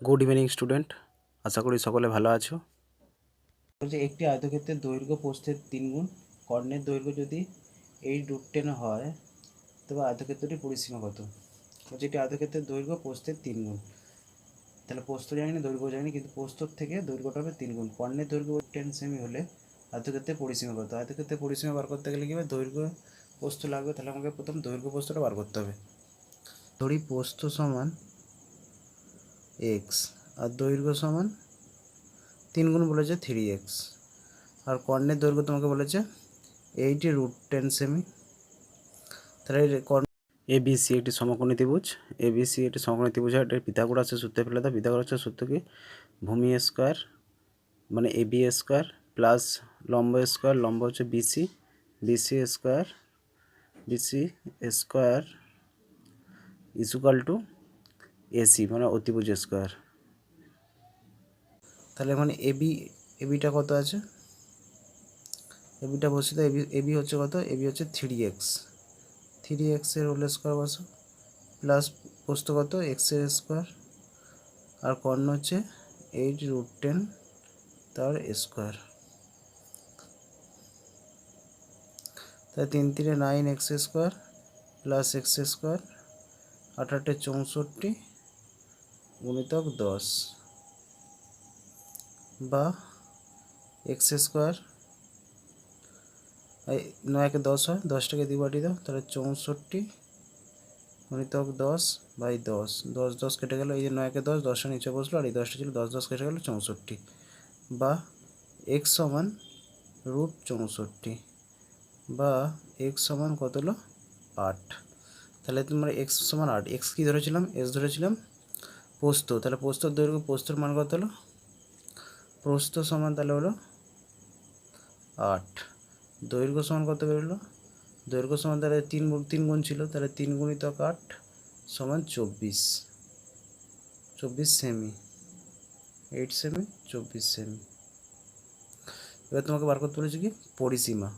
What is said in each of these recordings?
Good evening student, আশা করি সকলে ভালো আছো। বলছে একটি আয়তক্ষেত্রের দৈর্ঘ্য প্রস্থের 3 গুণ, কর্ণের দৈর্ঘ্য যদি 8√10 হয় তবে আয়তক্ষেত্রটি পরিসীমা কত? বলছে একটি আয়তক্ষেত্রের দৈর্ঘ্য প্রস্থের 3 গুণ, তাহলে প্রস্থ জানি না, দৈর্ঘ্য জানি, কিন্তু প্রস্থর থেকে দৈর্ঘ্যটা হবে 3 গুণ। কর্ণের দৈর্ঘ্য 10 সেমি হলে আয়তক্ষেত্রের পরিসীমা কত? আয়তক্ষেত্রের পরিসীমা বার করতে গেলে কী হবে, দৈর্ঘ্য প্রস্থ লাগবে, তাহলে আমাকে প্রথম দৈর্ঘ্য প্রস্থটা বার করতে হবে। ধরি প্রস্থ সমান এক্স আর দৈর্ঘ্য সমান 3 গুণ বলেছে 3x, আর কর্ণের দৈর্ঘ্য তোমাকে বলেছে 8√10 সেমি। তাহলে কর্ণ এবিসি একটি সমকোণী ত্রিভুজ, এবিসি একটি সমকোণী ত্রিভুজ হয়। এটা পিথাগোরাসের সূত্রে ফেলে দাও। পিথাগোরাসের সূত্র কি? ভূমি স্কোয়ার মানে এবি স্কোয়ার প্লাস লম্ব স্কোয়ার, লম্ব হচ্ছে BC, BC square equal to AC মানে অতিভুজ স্কোয়ার। তাহলে মানে এবিটা কত আছে? এবিটা বসে তো এবি হচ্ছে কত? এবি হচ্ছে 3x এর হোল স্কোয়ার বসো, প্লাস প্রস্থ কত? এক্স এর স্কোয়ার, আর কর্ণ হচ্ছে 8√10 তার স্কোয়ার। তাহলে 3 3 9x square plus x square, 8 64 গুণিতক 10, বা এক্স স্কোয়ার 9 10 হয়, 10টাকে দ্বিবাটি দাও, তাহলে 64 গুণিতক 10/10, 10 10 কেটে গেল, এই যে 9 10, 10টা নিচে বসলো, আর এই 10টা ছিল, 10 10 কেটে গেল 64, বা এক্স সমান √64, বা এক্স সমান কত হলো 8। তাহলে তোমরা এক্স সমান 8, এক্স কী ধরেছিলাম? এক্স ধরেছিলাম প্রস্থ, তাহলে প্রস্থর দৈর্ঘ্য, প্রস্থর মান কত হলো? প্রস্থ সমান তাহলে হলো 8, দৈর্ঘ্য সমান কত বেরোলো? দৈর্ঘ্য সমান তাহলে 3 গুণ ছিল, তাহলে 3 গুণিতক 8 সমান 24 সেমি, 8 সেমি 24 সেমি। এবার তোমাকে বার করতে বলেছি কি পরিসীমা।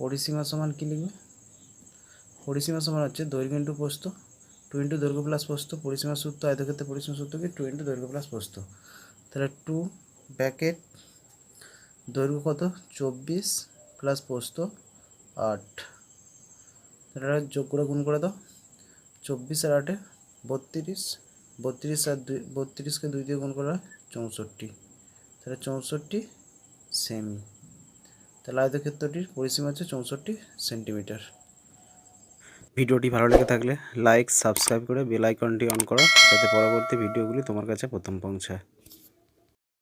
পরিসীমা সমান কী লিখবে? পরিসীমা সমান হচ্ছে দৈর্ঘ্য ইন্টু প্রস্থ, 2 ইন্টু দৈর্ঘ্য প্লাস প্রস্থ। পরিসীমা সূত্র, আয়তক্ষেত্রে পরিসীমা সূত্র কি? 2 ইন্টু দৈর্ঘ্য প্লাস প্রস্থ। তাহলে 2 ব্র্যাকেট দৈর্ঘ্য কত? 24 প্লাস প্রস্থ 8, তাহলে যোগ করে গুণ করে দাও, 24 আর 8 32, 32 আর 2, 32কে 2 দিয়ে গুণ করা হয় 64, তাহলে 64 সেমি। তাহলে আয়তক্ষেত্রটির পরিসীমা হচ্ছে 64 সেন্টিমিটার। ভিডিওটি ভালো লেগে থাকলে লাইক, সাবস্ক্রাইব করে বেল আইকনটি অন করো, যাতে পরবর্তী ভিডিওগুলি তোমার কাছে প্রথম পৌঁছায়।